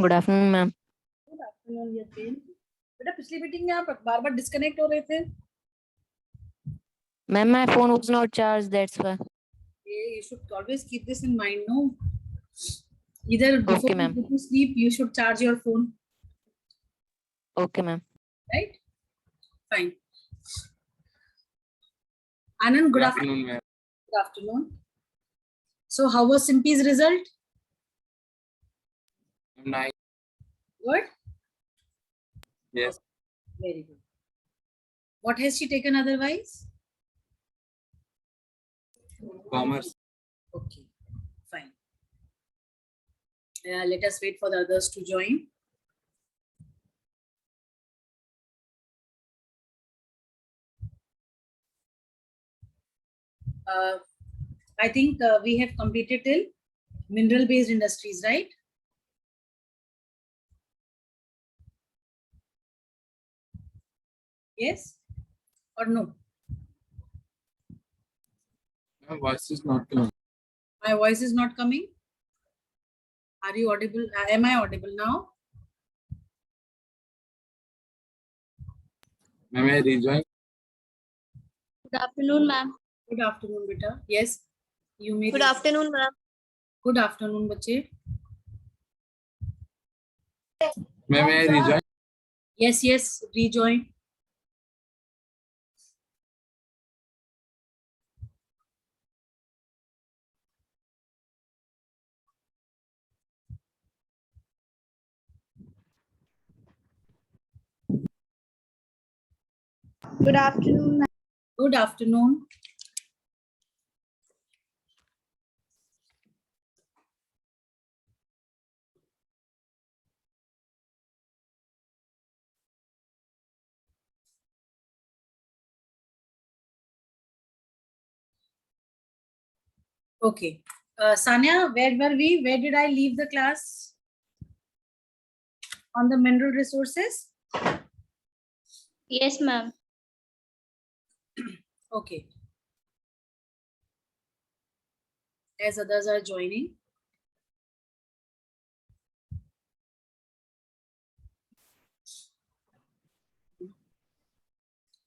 Good afternoon ma'am. Good afternoon Yatin. बेटा पिछली meeting में आप बार बार डिस्कनेक्ट हो रहे थे। Ma'am my phone was not charge, that's why. You should always keep this in mind, no? Either before Okay, you ma'am. go to sleep, you should charge your phone, Okay, ma'am. right? Fine. Anand, good afternoon, ma'am. Good afternoon. So, how was Simpi's result? Nice. Good? Yes. Very good. What has she taken otherwise? Commerce. Okay, fine. Let us wait for the others to join. I think we have completed till mineral-based industries, right? Yes or no? My voice is not clear. My voice is not coming. Are you audible? Am I audible now? May I rejoin? Good afternoon, ma'am. Good afternoon, beta. Yes, you may. Good afternoon, ma'am. Good afternoon, bache. May I rejoin? Yes, yes, rejoin. Good afternoon, ma'am. Good afternoon. Okay. Sanya, where were we? Where did I leave the class? On the mineral resources? Yes, ma'am. Okay. As others are joining.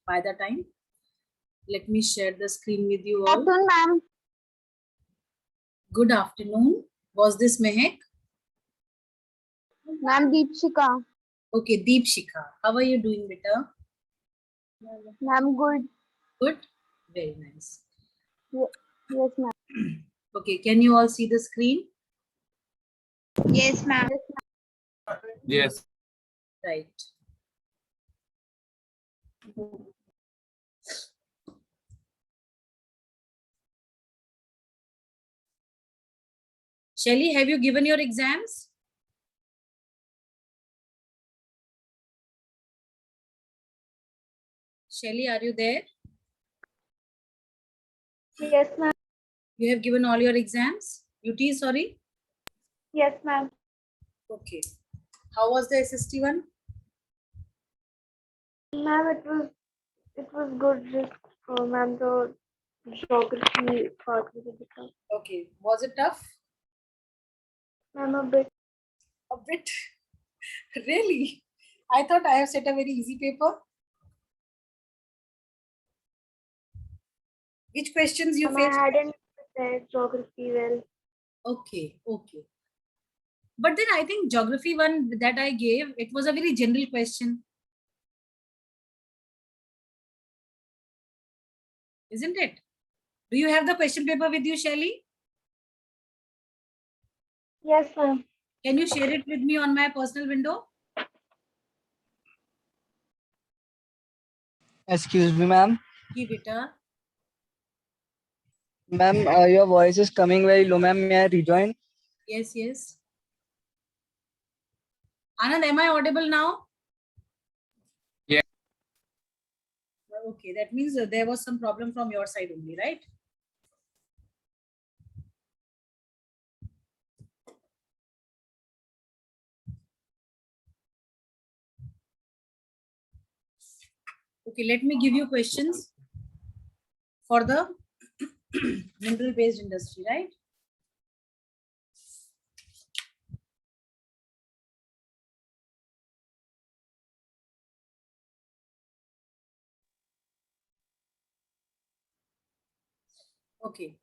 By the time, let me share the screen with you all. Good afternoon, ma'am. Good afternoon. Was this Mehak? Ma'am, Deepshika. Okay, Deepshika. How are you doing, beta? Ma'am, good. Good? Very nice. Yes, ma'am. Okay, can you all see the screen? Yes, ma'am. Yes. Right. Shelly, have you given your exams? Shelly, are you there? Yes, ma'am. You have given all your exams? UT, sorry? Yes, ma'am. Okay. How was the SST one? Ma'am, it was good. Just ma'am, the geography part was a bit tough. Okay. Was it tough? Ma'am, a bit. A bit. Really? I thought I have set a very easy paper. Which questions you Ma'am, I faced? hadn't prepared geography well. Okay, okay. But then I think geography one that I gave, it was a very general question. Isn't it? Do you have the question paper with you, Shelly? Yes, ma'am. Can you share it with me on my personal window? Excuse me, ma'am. Give it a. Ma'am, your voice is coming very low, ma'am. May I rejoin? Yes, yes. Anand, am I audible now? Yeah. Okay, that means there was some problem from your side only, right? Okay, let me give you questions for the mineral based industry, right? Okay.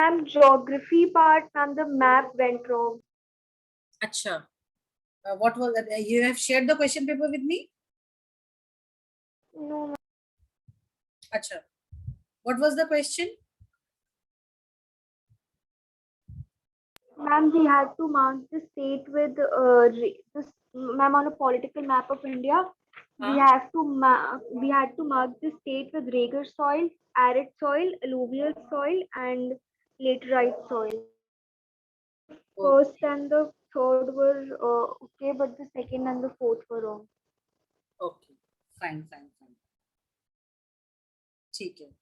Ma'am, geography part, ma'am, the map went wrong. Acha. What was that? You have shared the question paper with me? No, ma'am. Acha. What was the question? Ma'am, we had to mark the state with this, ma'am, on a political map of India. We Huh? have to we had to mark the state with regular soil, arid soil, alluvial soil, and laterite soil. First and the third were okay, but the second and the fourth were wrong. Okay. Fine. ठीक है.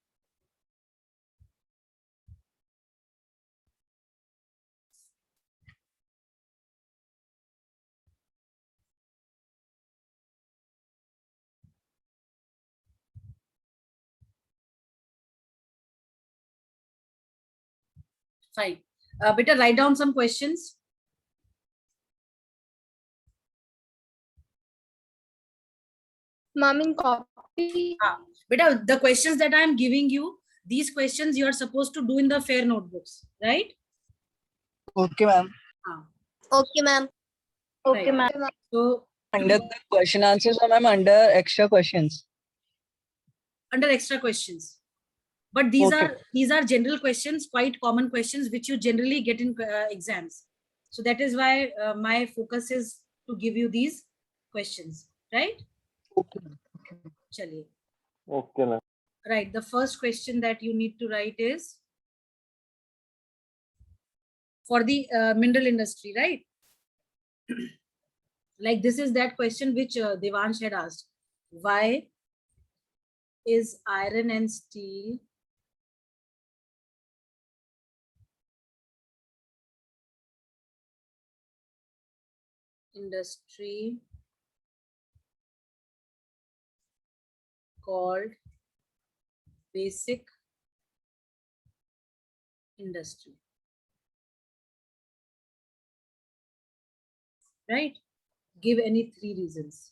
Fine. Beta, write down some questions. Ma'am, in copy. Beta, the questions that I am giving you, these questions you are supposed to do in the fair notebooks, right? Okay, ma'am. Okay, ma'am. Okay, Right. ma'am. So Under the question answers, or ma'am, under extra questions? under extra questions. But these Okay. are general questions, quite common questions, which you generally get in exams. So that is why my focus is to give you these questions, right? Okay. Chaliye. Okay, ma'am. Right. The first question that you need to write is for the mineral industry, right? Like this is that question which Devansh had asked. Why is iron and steel industry called basic industry? Right? Give any 3 reasons.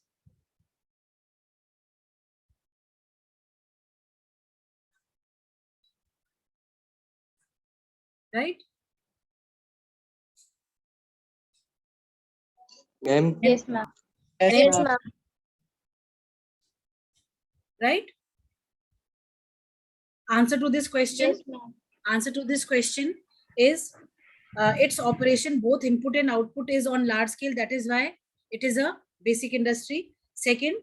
Right? Ma'am, Yes, ma'am. Yes, ma'am. Right? Answer to this question. Yes, ma'am. Answer to this question is its operation, both input and output, is on large scale. That is why it is a basic industry. Second,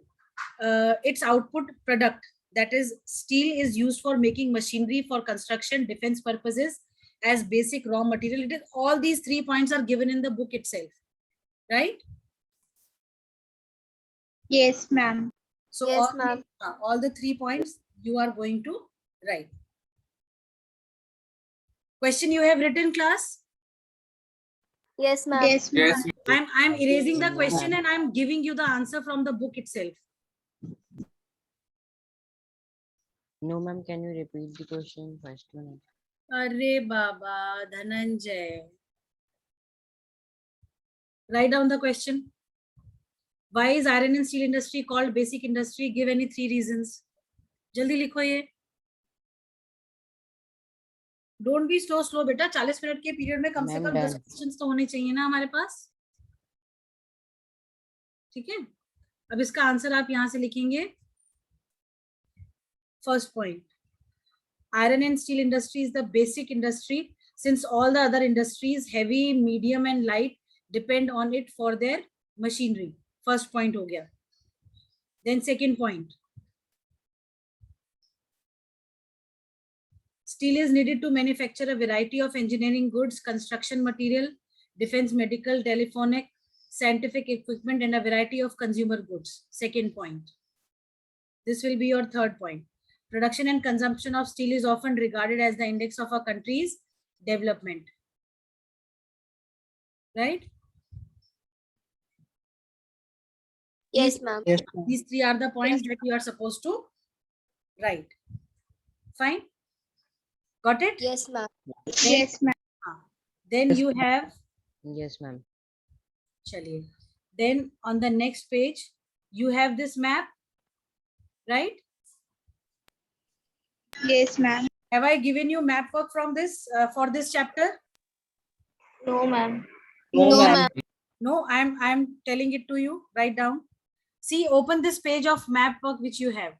its output product, that is steel, is used for making machinery for construction, defense purposes as basic raw material. It is, all these 3 points are given in the book itself, right? Yes, ma'am. So Yes, ma'am. all the 3 points you are going to write. Question you have written, class? Yes, ma'am. yes, Yes. I'm erasing the question and I'm giving you the answer from the book itself. No, ma'am, can you repeat the question first one? Arre Baba, Dhananjay. Write down the question. Why is iron and steel industry called basic industry? Give any 3 reasons. Jaldi likho ye. Don't be slow बेटा. 40 minute के period में कम से कम 10 questions तो होने चाहिए ना हमारे पास. ठीक है? अब इसका आंसर आप यहां से लिखेंगे. First point. Iron and steel industry is the basic industry since all the other industries, heavy, medium and light, depend on it for their machinery. First point ho gaya. Then second point. Steel is needed to manufacture a variety of engineering goods, construction material, defense, medical, telephonic, scientific equipment, and a variety of consumer goods. Second point. This will be your third point. Production and consumption of steel is often regarded as the index of a country's development. Right? Yes, ma'am. Yes, These 3 are the points that you are supposed to write. Fine? Got it? Yes, ma'am. Yes, ma'am. Then Yes, you have, Yes, ma'am. chaliye. Then on the next page, you have this map, right? Yes, ma'am. Have I given you map work from this for this chapter? No, ma'am. No, ma'am. No, I'm telling it to you. Write down. See, open this page of map work which you have.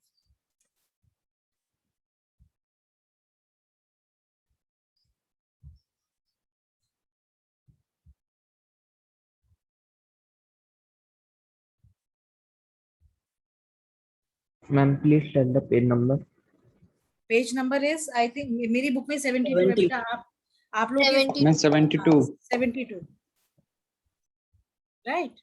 Ma'am, please tell the page number. Page number is I think मेरी book में 72 है 70. बेटा. आप लोग 72. 72, right?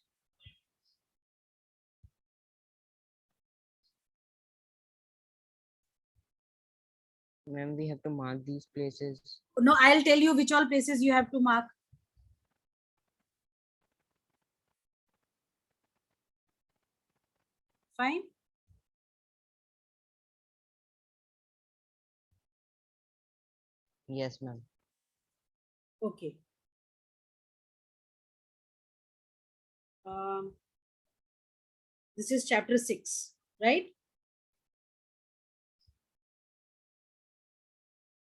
Ma'am, we have to mark these places. No, I'll tell you which all places you have to mark. Fine. Yes, ma'am. Okay. This is chapter 6, right?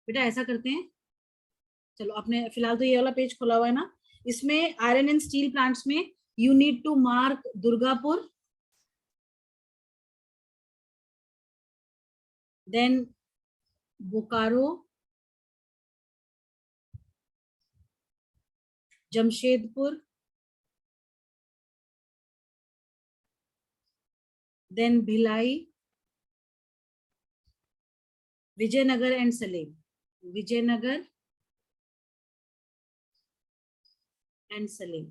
बेटा ऐसा करते हैं, चलो आपने फिलहाल तो ये वाला पेज खोला हुआ है ना, इसमें आयरन एंड स्टील प्लांट्स में you need to mark Durgapur, then Bokaro, Jamshedpur, then Bhilai, Vijayanagar and Salem. Vijayanagar and Salem.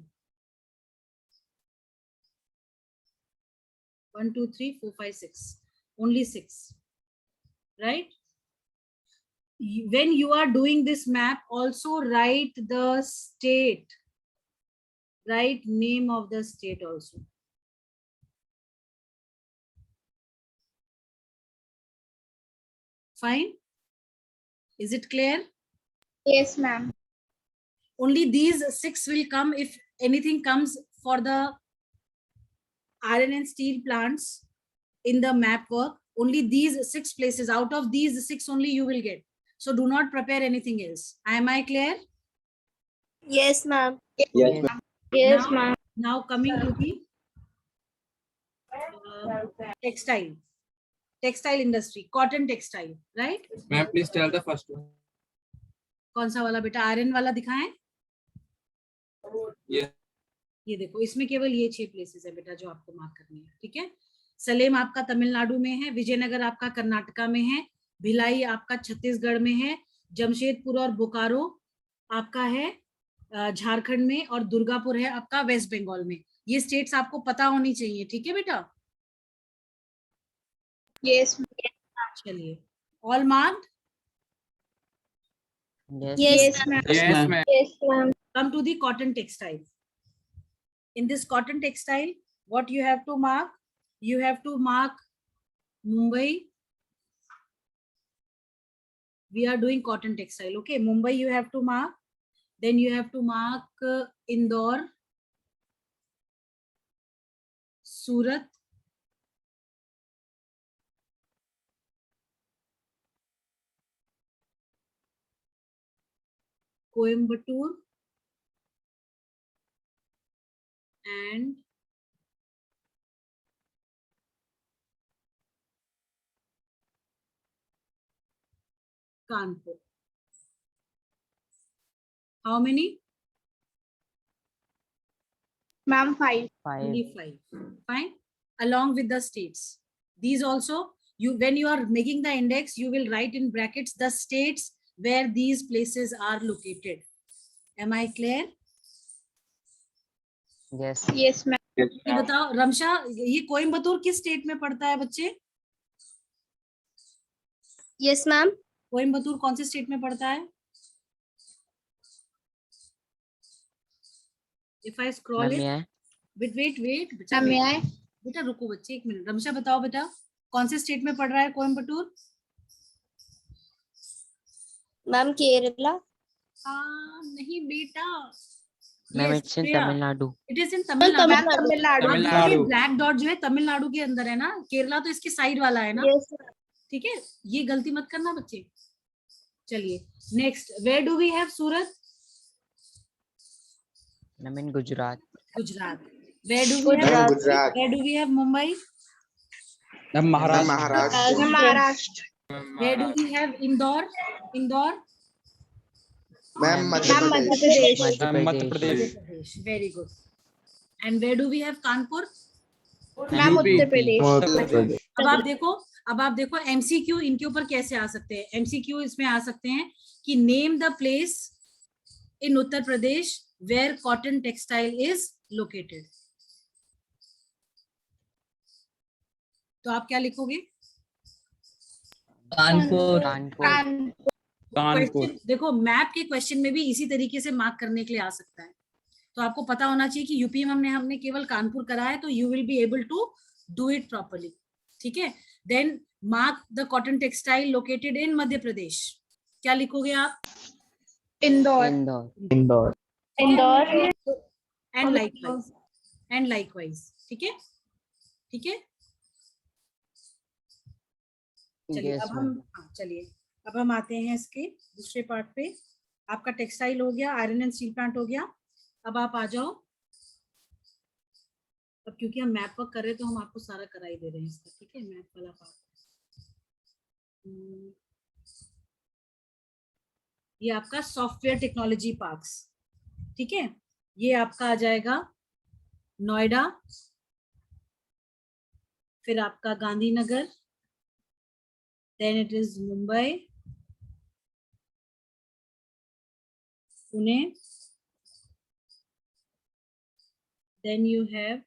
1, 2, 3, 4, 5, 6. Only 6. Right? When you are doing this map, also write the state. Write name of the state also. Fine? Is it clear? Yes, ma'am. Only these 6 will come if anything comes for the iron and steel plants in the map work. Only these 6 places, out of these 6 only you will get. So do not prepare anything else. Am I clear? Yes, ma'am. Yes, ma'am. Yes, Now- ma'am. Now coming to the textile industry, cotton textile, right? Ma'am, please tell the first one. कौन सा वाला बेटा? Iron वाला दिखाएं? Yes. ये देखो, इसमें केवल ये 6 प्लेसेस है बेटा जो आपको मार्क करनी है. ठीक है? सलेम आपका तमिलनाडु में है, विजयनगर आपका कर्नाटका में है, भिलाई आपका छत्तीसगढ़ में है, जमशेदपुर और बोकारो आपका है झारखंड में, और दुर्गापुर है आपका वेस्ट बंगाल में. ये स्टेट्स आपको पता होनी चाहिए. ठीक है बेटा? Yes. चलिए, all marked. Yes, Yes, ma'am. ma'am. Yes, ma'am. Yes, ma'am. Come to the cotton textile. In this cotton textile, what you have to mark? You have to mark Mumbai. We are doing cotton textile. Okay, Mumbai you have to mark. Then you have to mark Indore, Surat, Coimbatore, and Kanpur. How many? Ma'am, 5. 5. Only 5. Fine. Along with the states. These also, when you are making the index, you will write in brackets the states where these places are located. Am I clear? Yes. Yes, ma'am. ये बताओ रमशा, ये कोयम्बतूर किस state में पड़ता है बच्चे? Yes, ma'am. Coimbatore कौन से स्टेट में पड़ता है? If I scroll Ma'am, it, may I? wait, बच्चा Ma'am, may I? बेटा रुको बच्चे 1 मिनट. रमशा बताओ बेटा, कौन से स्टेट में पड़ रहा है कोयम्बतूर? Ma'am, Kerala. नहीं बेटा, Ma'am, Yes, it's in Shreya. Tamil Nadu. It is in Tamil Nadu. Tamil Nadu. आप तमिलनाडु। देखिए ब्लैक डॉट जो है तमिलनाडु के अंदर है ना, केरला तो इसकी साइड वाला है ना। Yes, ठीक है, ये गलती मत करना बच्चे। चलिए next, where do we have Surat? Ma'am, in Gujarat. Gujarat. Where do we have Gujarat. Where do we have Mumbai? Ma'am, Maharashtra. Maharashtra. Maharashtra. Where do we have Indore? Indore. Ma'am, Ma'am, Madhya Ma'am, Madhya Pradesh. Pradesh. Madhya Pradesh. Pradesh. Very good. And where do we have Kanpur? Ma'am, UP. Uttar Pradesh. अब आप देखो MCQ इनके ऊपर कैसे आ सकते हैं। MCQ इसमें आ सकते हैं कि name the place in Uttar Pradesh where cotton textile is located. तो आप क्या लिखोगे? कानपुर। Kanpur. कानपुर। क्वेश्चन देखो, मैप के क्वेश्चन में भी इसी तरीके से मार्क करने के लिए आ सकता है। तो आपको पता होना चाहिए कि यूपी में हमने केवल कानपुर करा है, तो you will be able to do it properly. ठीक है, then mark the cotton textile located in Madhya Pradesh. क्या लिखोगे आप? Indore. Indore. Indore. And likewise. ठीक है, ठीक है। चलिए Yes, अब हम ma'am. चलिए अब हम आते हैं इसके दूसरे पार्ट पे। आपका टेक्सटाइल हो गया, आयरन एंड स्टील प्लांट हो गया। अब आप आ जाओ। अब क्योंकि हम मैप वर्क कर रहे हैं तो हम आपको सारा करा ही दे रहे हैं इसका। ठीक है, मैप वाला पार्ट। ये आपका सॉफ्टवेयर टेक्नोलॉजी पार्क्स। ठीक है, ये आपका आ जाएगा नोएडा, फिर आपका Gandhinagar, then it is Mumbai, Pune, then you have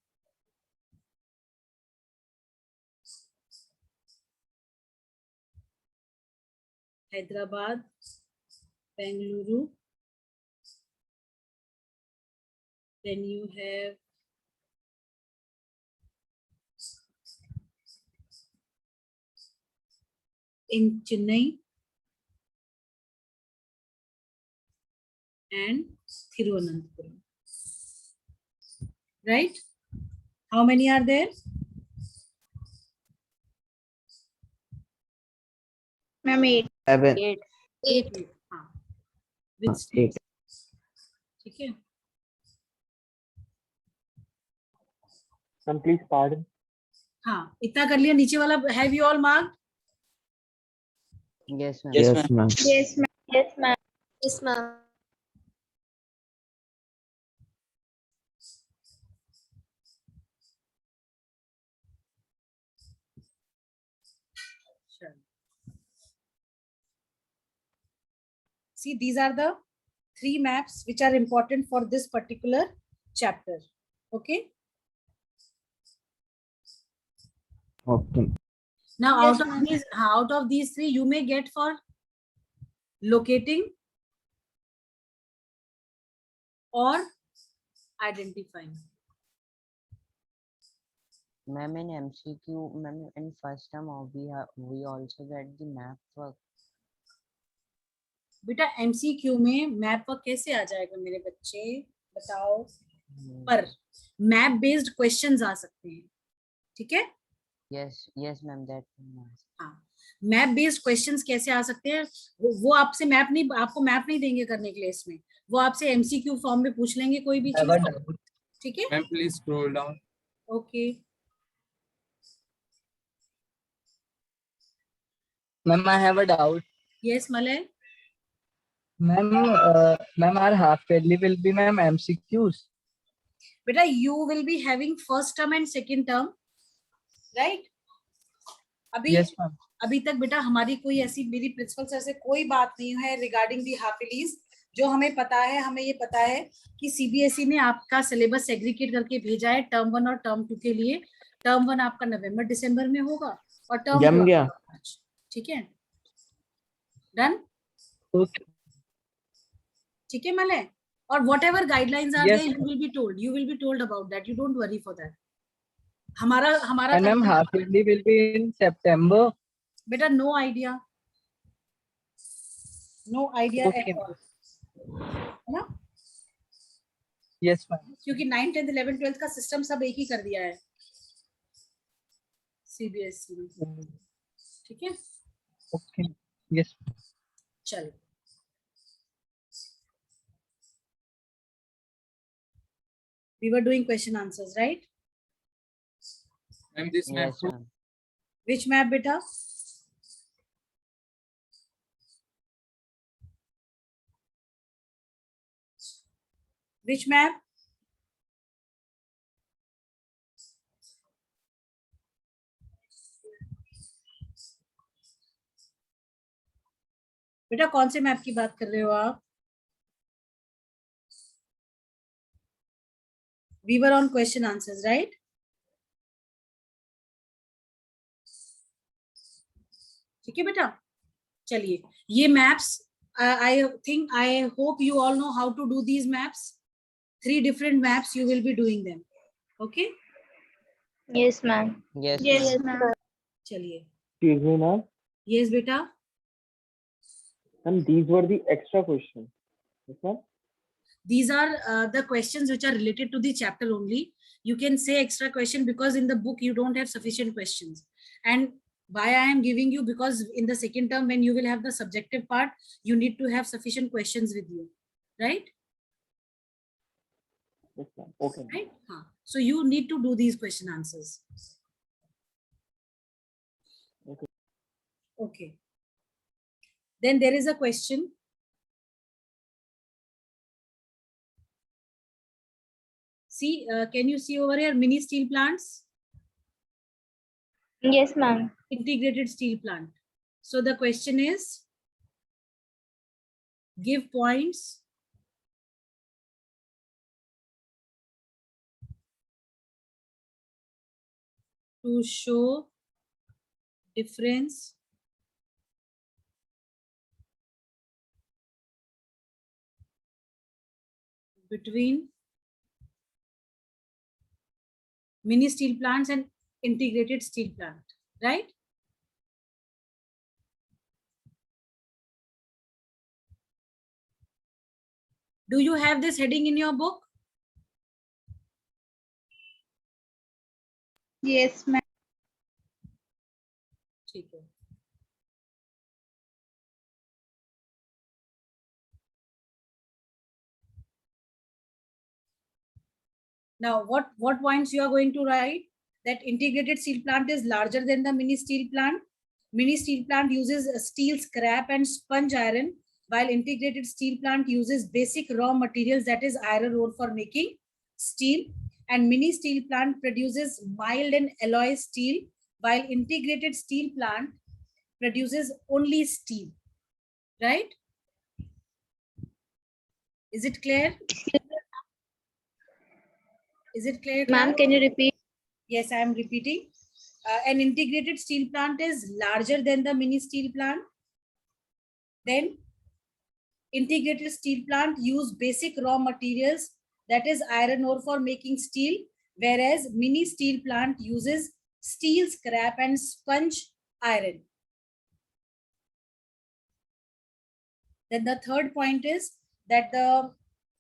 Hyderabad, Bengaluru, then you have in Chennai and Thiruvananthapuram. Right? How many are there? Ma'am, 8. 7. 8. हाँ, with states. ठीक है, Ma'am, please pardon. हाँ इतना कर लिया। नीचे वाला have you all marked? Yes, ma'am. Yes, ma'am. Yes, ma'am. Yes, ma'am. Yes, ma'am. Sure. See, these are the 3 maps which are important for this particular chapter. Okay. Okay. Now Yes, out of these 3 you may get for locating or identifying. Ma'am, in MCQ, ma'am, in first term, we also get the map work. बेटा MCQ में map work कैसे आ जाएगा मेरे बच्चे, बताओ? पर map based questions आ सकते हैं। ठीक है, Yes, ma'am. That. हाँ, मैप बेस्ड क्वेश्चंस कैसे आ सकते हैं? वो आपसे आपको मैप नहीं देंगे करने के लिए इसमें, वो आपसे MCQ फॉर्म में पूछ लेंगे कोई भी चीज। ठीक है, Ma'am, please scroll down. Okay. Ma'am, I have a doubt. Yes Malay. Ma'am, our half yearly will be ma'am MCQs. बेटा you will be having first term and second term, right? अभी Yes, ma'am. अभी तक बेटा हमारी कोई ऐसी, मेरी principal sir से कोई बात नहीं है रिगार्डिंग दी हाफ ईयरलीज। जो हमें पता है, हमें ये पता है कि CBSE ने आपका सिलेबस सेग्रीगेट करके भेजा है टर्म 1 और टर्म 2 के लिए। टर्म 1 आपका नवंबर दिसंबर में होगा और टर्म जम 2 गया। मार्च। ठीक है, डन? Okay. ठीक है मलय, और whatever guidelines are Yes, there you will be told about that, you don't worry for that. हमारा And ma'am, half yearly will be in September. बेटा no idea Okay. at all, है ना? Yes, ma'am. क्योंकि 9th 10th 11th 12th का system सब एक ही कर दिया है सीबीएसई में, ठीक है? Okay. Yes. चलो, we were doing question answers, right? Ma'am, this map Yes, ma'am. Which map, beta? Which map? बेटा कौन से मैप की बात कर रहे हो आप? We were on question answers, right? ठीक है बेटा, चलिए ये maps, I hope you all know how to do these maps. 3 different maps you will be doing them. Okay? Yes, ma'am. Yes, Yes, ma'am. ma'am. चलिए. Excuse me, ma'am. Yes, beta. And these were the extra questions. Yes, ma'am. These are the questions which are related to the chapter only. You can say extra question because in the book you don't have sufficient questions. And why I am giving you, because in the second term when you will have the subjective part, you need to have sufficient questions with you, right? Yes, ma'am. Okay. Right? So you need to do these question answers. Okay. Okay. Then there is a question. See, can you see over here mini steel plants? Yes, ma'am. Integrated steel plant. So the question is, give points to show difference between mini steel plants and integrated steel plant, right? Do you have this heading in your book? Yes, ma'am. ठीक है. Now, what points you are going to write? That integrated steel plant is larger than the mini steel plant. Mini steel plant uses steel scrap and sponge iron, while integrated steel plant uses basic raw materials, that is iron ore, for making steel. And mini steel plant produces mild and alloy steel, while integrated steel plant produces only steel, right? Is it clear? Is it clear? Ma'am, class? can you repeat? Yes, I am repeating. An integrated steel plant is larger than the mini steel plant. Then integrated steel plant use basic raw materials, that is iron ore, for making steel, whereas mini steel plant uses steel scrap and sponge iron. Then the third point is that the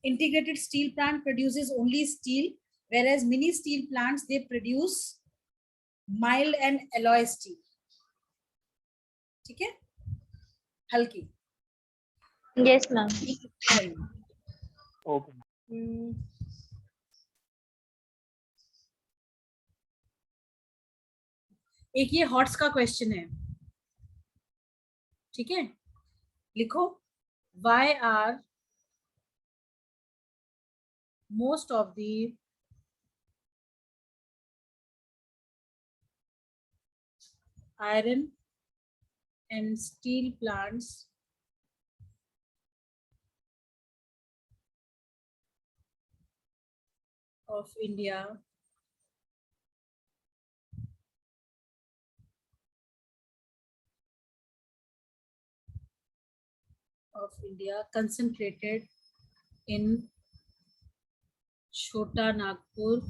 integrated steel plant produces only steel, whereas mini steel plants, they produce mild and alloy steel. ठीक है? हल्की. Yes, ma'am. Okay. एक ये hots का question है, ठीक है? लिखो, why are most of the iron and steel plants of India concentrated in Chota Nagpur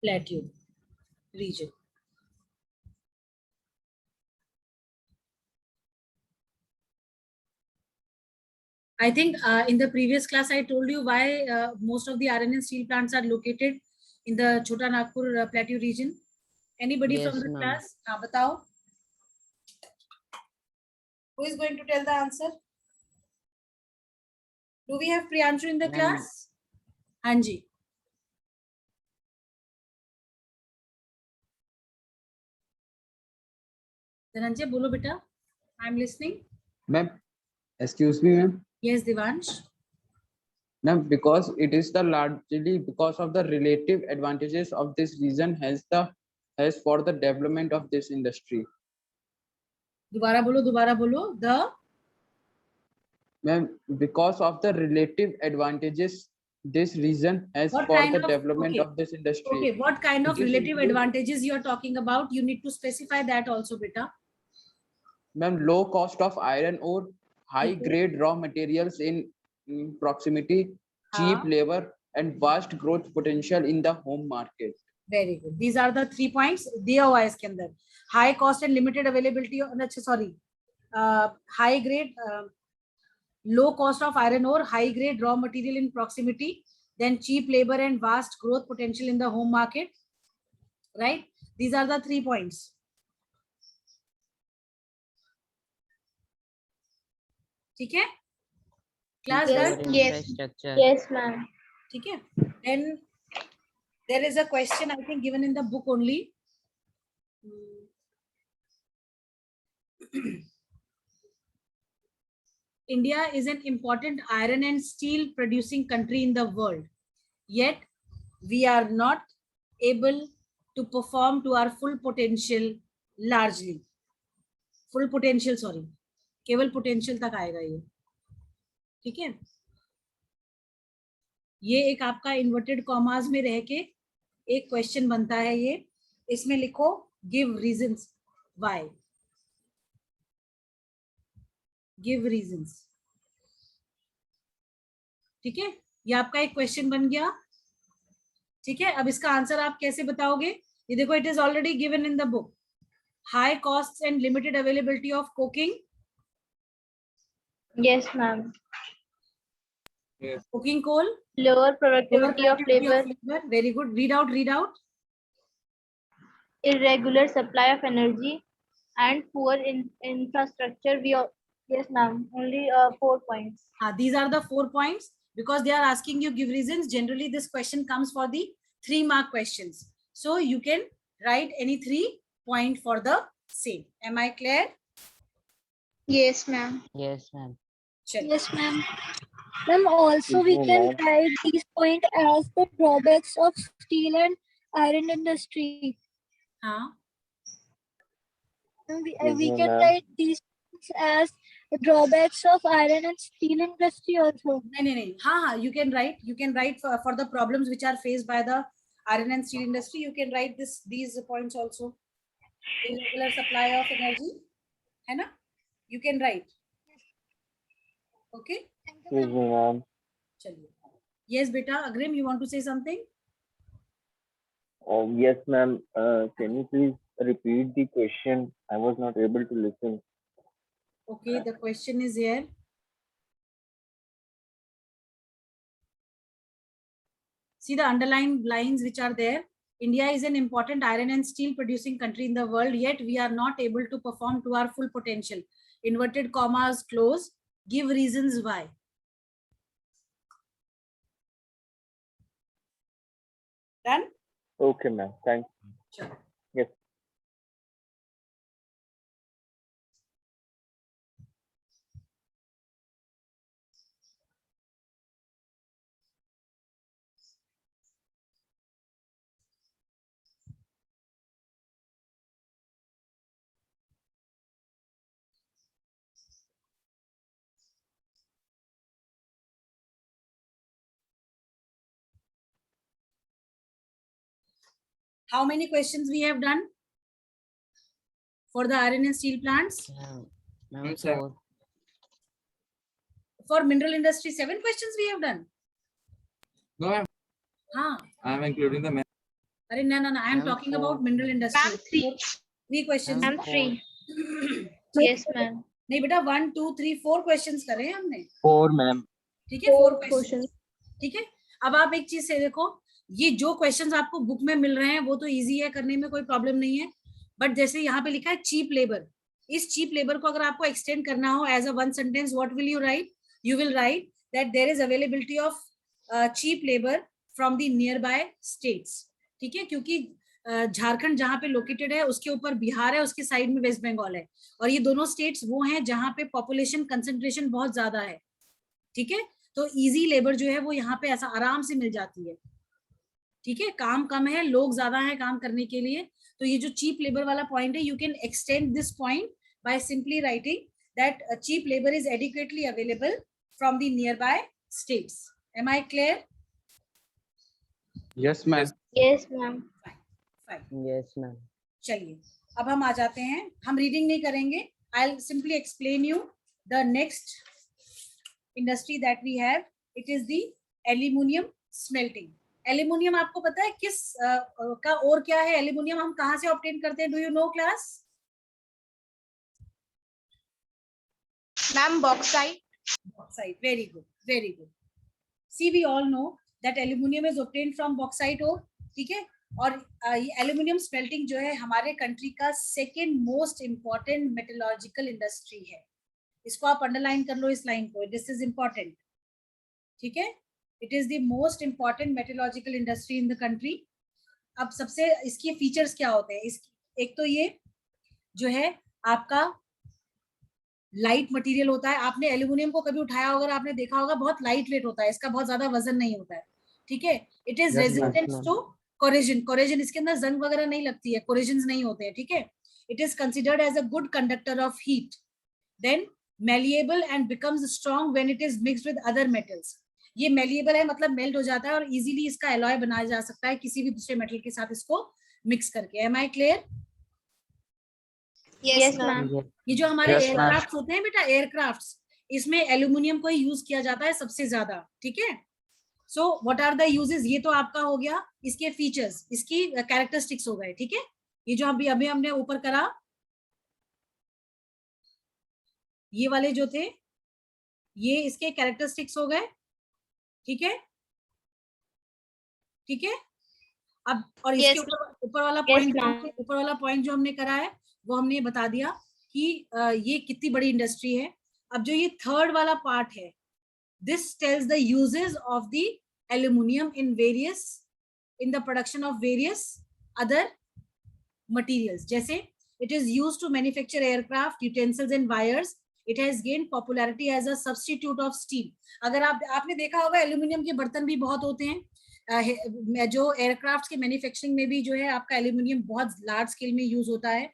plateau region? I think in the previous class I told you why most of the iron and steel plants are located in the Chota Nagpur plateau region. Anybody Yes, from the ma'am. class? Batao. Who is going to tell the answer? Do we have Priyanshu in the Ma'am. class? Hanji. Dhananjay, bolo beta. I'm listening. Ma'am, excuse me, ma'am. Yes, Devansh. Ma'am, because it is the largely because of the relative advantages of this region has for the development of this industry. Dubara bolo. The Ma'am, because of the relative advantages this region has What for kind the of- development okay. of this industry. okay, what kind of It is relative include- advantages you are talking about? You need to specify that also, beta. Ma'am, low cost of iron ore, high grade raw materials in proximity, cheap हाँ. labor, and vast growth potential in the home market. Very good. These are the 3 points दिया हुआ है इसके अंदर. High cost and limited availability. Sorry. High grade, low cost of iron ore, high grade raw material in proximity, then cheap labor and vast growth potential in the home market. Right? These are the 3 points. ठीक है? Class Secure done? infrastructure. Yes, ma'am. ठीक है? Then there is a question I think given in the book only. India is an important iron and steel producing country in the world. Yet we are not able to perform to our full potential largely. Full potential, sorry. केवल potential तक आएगा ये. ठीक है? ये एक आपका inverted commas में रह के एक क्वेश्चन बनता है ये. इसमें लिखो give reasons why. Give reasons. ठीक है? ये आपका एक क्वेश्चन बन गया. ठीक है? अब इसका आंसर आप कैसे बताओगे? ये देखो, it is already given in the book. High costs and limited availability of coking. Yes, ma'am. Coking coal. Lower Lower productivity of productivity labor, of labor. Very good. Read out. irregular supply of energy, and poor infrastructure. Yes, ma'am. Only 4 points. These are the 4 points because they are asking you give reasons. Generally, this question comes for the 3-mark questions. So you can write any 3 point for the same. Am I clear? Yes, ma'am. Yes, ma'am. Chalo. Yes, ma'am. Ma'am, also we No, can ma'am. write these points as the drawbacks of steel and iron industry. हाँ. We No, can ma'am. write these points as the drawbacks of iron and steel industry also. No. हाँ. You can write for the problems which are faced by the iron and steel industry. You can write these points also. Irregular supply of energy. है ना? You can write. Okay. Yes, ma'am. चलिए. Yes, beta. Agrim, you want to say something? Yes, ma'am. Can you please repeat the question? I was not able to listen. Okay, the question is here. See the underlined lines which are there. India is an important iron and steel producing country in the world, yet we are not able to perform to our full potential. Inverted commas close. Give reasons why. Done? Okay, ma'am. Thanks. Sure. Yes. How many questions we have done for the iron and steel plants? Ma'am, Sir. 4. For mineral industry, 7 questions we have done. No, ma'am. हाँ. I am including the Arey, no. I am Ma'am, talking 4. about mineral industry. Ma'am, 3. 3 questions. Ma'am, Ma'am, 3. 4. Yes, ma'am. नहीं बेटा 1 2 3 4 questions करे हैं हमने, 4 ma'am. ठीक है 4 4 question, questions. ठीक है। अब आप एक चीज से देखो, ये जो क्वेश्चंस आपको बुक में मिल रहे हैं वो तो इजी है, करने में कोई प्रॉब्लम नहीं है, बट जैसे यहाँ पे लिखा है चीप लेबर, इस चीप लेबर को अगर आपको एक्सटेंड करना हो as a one sentence, what will you write? You will write that there is availability of cheap labour from the nearby states, ठीक है, क्योंकि झारखंड जहाँ पे लोकेटेड है उसके ऊपर बिहार है, उसके साइड में वेस्ट बंगाल है, और ये दोनों स्टेट्स वो हैं जहाँ पे पॉपुलेशन कंसंट्रेशन बहुत ज्यादा है, ठीक है। तो इजी लेबर जो है वो यहाँ पे ऐसा आराम से मिल जाती है, ठीक है, काम कम है, लोग ज्यादा हैं काम करने के लिए, तो ये जो चीप लेबर वाला पॉइंट है, you can extend this point by simply writing that cheap labour is adequately available from the nearby states. Am I clear? Yes, ma'am. Yes, ma'am. Fine, Yes, ma'am. चलिए अब हम आ जाते हैं, हम reading नहीं करेंगे, I will simply explain you the next industry that we have, it is the aluminium smelting. Aluminium आपको पता है किस का और क्या है? एल्यूमिनियम हम कहाँ से ऑब्टेन करते हैं? Do you know class? Ma'am, bauxite. Bauxite, very good, very good. See, we all know that aluminum is obtained from bauxite ore, ठीक है, और ये एल्यूमिनियम स्मेल्टिंग जो है हमारे कंट्री का second most important metallurgical industry है। इसको आप अंडरलाइन कर लो, इस लाइन को, दिस इज इम्पॉर्टेंट, ठीक है, it is the most important metallurgical industry in the country. अब सबसे इसके फीचर्स क्या होते हैं? एक तो ये जो है आपका लाइट मटेरियल होता है, आपने एल्यूमिनियम को कभी उठाया होगा, आपने देखा होगा बहुत लाइट वेट होता है, इसका बहुत ज्यादा वजन नहीं होता है, ठीक है। इट इज रेजिस्टेंट टू कोरेजन, कोरेजन इसके अंदर जंग वगैरह नहीं लगती है, कोरेजन नहीं होते हैं, ठीक है। It is considered as a good conductor of heat, then malleable and becomes strong when it is mixed with other metals। ये malleable है मतलब मेल्ट हो जाता है और इजीली इसका एलॉय बनाया जा सकता है किसी भी दूसरे मेटल के साथ इसको मिक्स करके। Am I clear? Yes, ma'am. ये जो हमारे Yes, ma'am. एयरक्राफ्ट होते हैं बेटा, एयरक्राफ्ट्स, इसमें एल्यूमिनियम को यूज किया जाता है सबसे ज्यादा, ठीक है। So what are the uses? ये तो आपका हो गया, इसके फीचर्स, इसकी कैरेक्टरिस्टिक्स हो गए, ठीक है। ये जो अभी अभी हमने ऊपर करा, ये वाले जो थे ये इसके कैरेक्टरिस्टिक्स हो गए, ठीक है, ठीक है। अब और इसके ऊपर वाला पॉइंट, ऊपर वाला पॉइंट जो हमने करा है वो हमने बता दिया कि ये कितनी बड़ी इंडस्ट्री है। अब जो ये थर्ड वाला पार्ट है, this tells the uses of the aluminium in various, in the production of various other materials, जैसे it is used to manufacture aircraft, utensils and wires. It has gained popularity as a substitute of steel। अगर आपने देखा होगा aluminium के बर्तन भी बहुत होते हैं, जो एयरक्राफ्ट के मैन्युफैक्चरिंग में भी जो है आपका एल्यूमिनियम बहुत लार्ज स्केल में यूज होता है,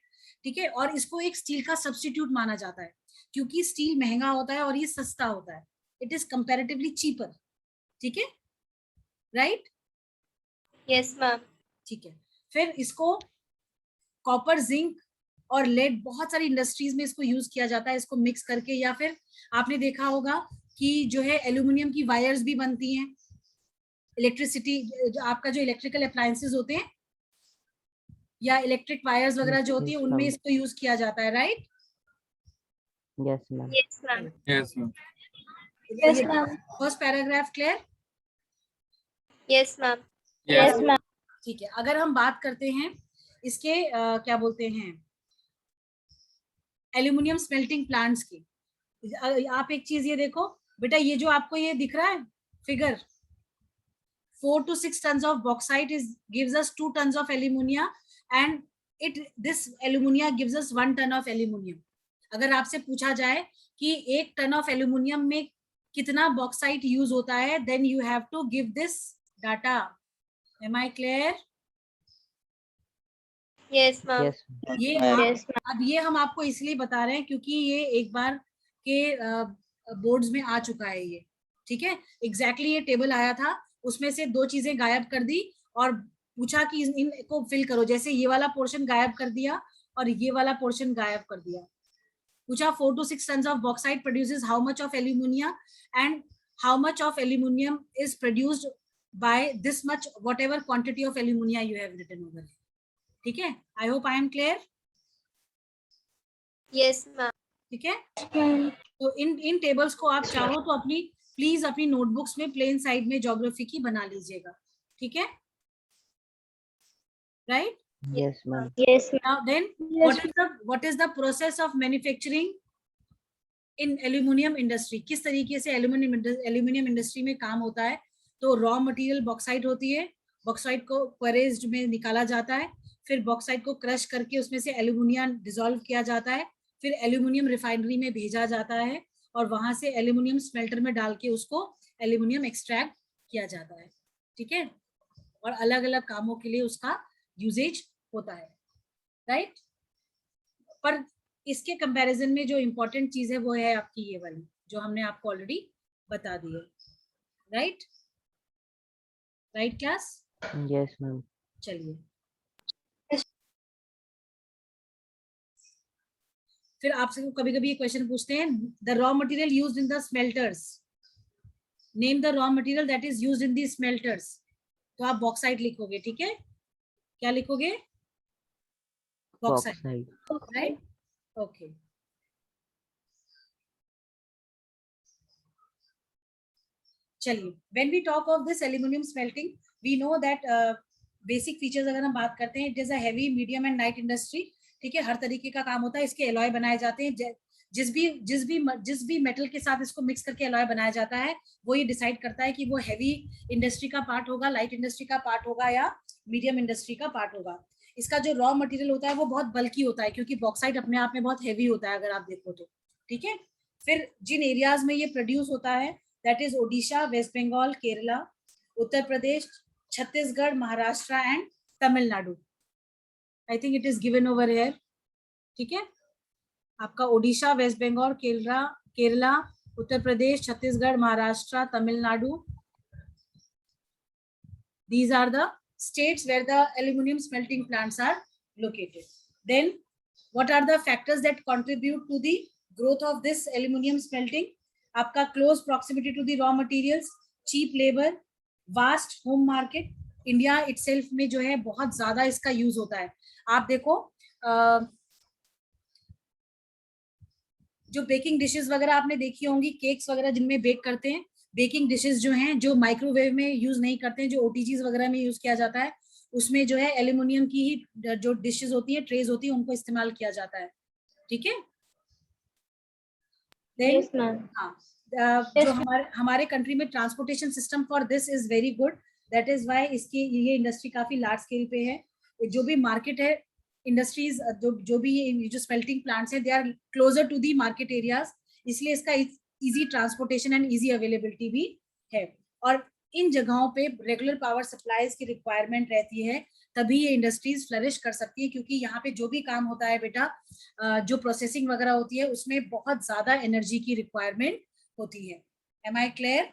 ठीक है, और इसको एक स्टील का सब्स्टिट्यूट माना जाता है क्योंकि स्टील महंगा होता है और ये सस्ता होता है, इट इज कंपैरेटिवली चीपर, ठीक है, राइट? Yes, ma'am. ठीक है। फिर इसको कॉपर, जिंक और लेड, बहुत सारी इंडस्ट्रीज में इसको यूज किया जाता है, इसको मिक्स करके, या फिर आपने देखा होगा कि जो है एल्यूमिनियम की वायर्स भी बनती हैं, इलेक्ट्रिसिटी, आपका जो इलेक्ट्रिकल अप्लायंसेस होते हैं या इलेक्ट्रिक वायर्स वगैरह जो होती है उनमें इसको यूज किया जाता है, right? Yes, ma'am. Yes, ma'am. Yes, ma'am. Yes, ma'am. First paragraph clear? Yes, ma'am. Yes, ma'am. ठीक है। अगर हम बात करते हैं इसके क्या बोलते हैं एल्यूमिनियम स्मेल्टिंग प्लांट्स की, आप एक चीज ये देखो बेटा, ये जो आपको ये दिख रहा है figure, 4 to 6 tons of bauxite gives us 2 tons of alumina, and this alumina gives us 1 ton of aluminium। अगर आपसे पूछा जाए कि 1 टन ऑफ एल्यूमिनियम में कितना बॉक्साइट यूज होता है, then you have to give this data. Am I clear? Yes, ma'am. Yes. ये Yes, अब ये हम आपको इसलिए बता रहे हैं क्योंकि ये एक बार के बोर्ड्स में आ चुका है ये, ठीक है। एग्जैक्टली ये टेबल आया था, उसमें से 2 चीजें गायब कर दी और पूछा कि इनको फिल करो, जैसे ये वाला पोर्शन गायब कर दिया और ये वाला पोर्शन गायब कर दिया। पूछा 4 to 6 tons of bauxite produces how much of alumina and how much of aluminium is produced by this much, whatever quantity of alumina you have written over here, ठीक है। I hope I am clear? Yes, ma'am. ठीक है, तो इन tables को आप चाहो तो please अपनी नोटबुक्स में प्लेन साइड में ज्योग्राफी की बना लीजिएगा, ठीक है, right? Yes, ma'am. Yes, ma'am. Now then, what is the process of manufacturing in aluminum industry? किस तरीके से एल्यूमिनियम इंडस्ट्री में काम होता है? तो रॉ मटेरियल बॉक्साइट होती है, बॉक्साइट को क्वेरेज्ड में निकाला जाता है, फिर बॉक्साइट को क्रश करके उसमें से एल्यूमिनियम डिसॉल्व किया जाता है, फिर एल्यूमिनियम रिफाइनरी में भेजा जाता है और वहां से एल्यूमिनियम स्मेल्टर में डाल के उसको एल्यूमिनियम एक्सट्रैक्ट किया जाता है, ठीक है, और अलग अलग कामों के लिए उसका यूजेज होता है, राइट? पर इसके कंपैरिजन में जो इम्पोर्टेंट चीज है वो है आपकी ये वाली जो हमने आपको ऑलरेडी बता दी है, right? Right class? Yes, ma'am. चलिए, फिर आपसे कभी कभी ये क्वेश्चन पूछते हैं, the raw material used in the smelters, name the raw material that is used in the smelters. तो आप बॉक्साइट लिखोगे, ठीक है, क्या लिखोगे? Bauxite, right? ओके, चलिए, when we talk of this aluminium smelting we know that basic features अगर हम बात करते हैं, it is a heavy, medium and light industry, ठीक है, हर तरीके का काम होता है, इसके एलॉय बनाए जाते हैं, जिस भी मेटल के साथ इसको मिक्स करके एलॉय बनाया जाता है वो ये डिसाइड करता है कि वो हैवी इंडस्ट्री का पार्ट होगा, लाइट इंडस्ट्री का पार्ट होगा या मीडियम इंडस्ट्री का पार्ट होगा। इसका जो रॉ मटेरियल होता है वो बहुत बल्की होता है क्योंकि बॉक्साइट अपने आप में बहुत हैवी होता है अगर आप देखो तो, ठीक है। फिर जिन एरियाज में ये प्रोड्यूस होता है that is Odisha, West Bengal, Kerala, Uttar Pradesh, Chhattisgarh, Maharashtra and Tamil Nadu. I think it is given over here, ठीक है, आपका Odisha, West Bengal, Kerala, Uttar Pradesh, Chhattisgarh, Maharashtra, Tamil Nadu, these are the states where the aluminum smelting plants are located. Then what are the factors that contribute to the growth of this aluminum smelting? आपका close proximity to the raw materials, cheap labor, vast home market. India itself में जो है बहुत ज्यादा इसका use होता है। आप देखो जो बेकिंग डिशेस वगैरह आपने देखी होंगी, केक्स वगैरह जिनमें बेक करते हैं, बेकिंग डिशेस जो हैं जो माइक्रोवेव में यूज नहीं करते हैं, जो ओटीजीज वगैरह में यूज किया जाता है, उसमें जो है एल्यूमिनियम की ही जो डिशेस होती हैं, ट्रेज होती है, उनको इस्तेमाल किया जाता है, ठीक है। Yes, ma'am. हाँ, जो हमारे कंट्री में transportation system for this is very good, that is why इसकी ये इंडस्ट्री काफी लार्ज स्केल पे है। जो भी मार्केट है, इंडस्ट्रीज जो भी ये जो स्मेल्टिंग प्लांट्स हैं, they are closer to the market areas, इसलिए इसका easy transportation and easy availability भी है। और इन जगहों पे रेगुलर पावर सप्लाईज की रिक्वायरमेंट रहती है, तभी ये इंडस्ट्रीज फ्लरिश कर सकती है, क्योंकि यहाँ पे जो भी काम होता है बेटा, जो प्रोसेसिंग वगैरह होती है, उसमें बहुत ज्यादा एनर्जी की रिक्वायरमेंट होती है। Am I clear?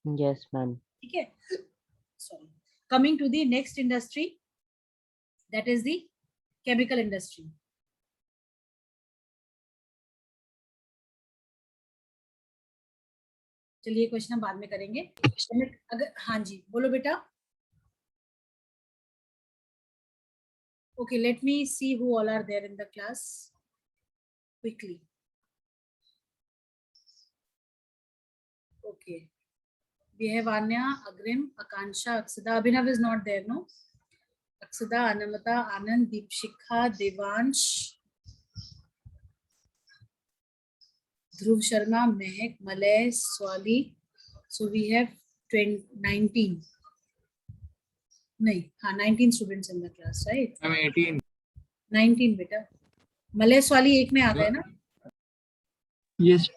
Yes, ma'am. ठीक है, sorry. Coming to the next industry, that is the chemical industry. चलिए क्वेश्चन हम बाद में करेंगे। अगर हाँ जी बोलो बेटा। Okay, let me see who all are there in the class quickly. Okay, we have Anya, Agrim, Akansha, Aksada. Abhinav is not there, no? Aksada, Anamata, Anand, Deepshikha, Devansh, Dhruv Sharma, Mehak, Malay, Swali. So we have 19. नहीं, हाँ 19 students in the class, right? I'm 18. 19 बेटा। Malay Swally एक में आ गए ना? Yes.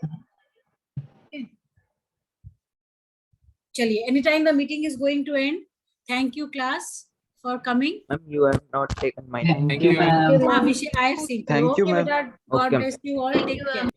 चलिए, anytime the meeting is going to end. Thank you class for coming. Ma'am, you have not taken my Thank you, ma'am. I have seen. Thank you, Okay, ma'am. बेटा, God Okay. bless you all. Take care.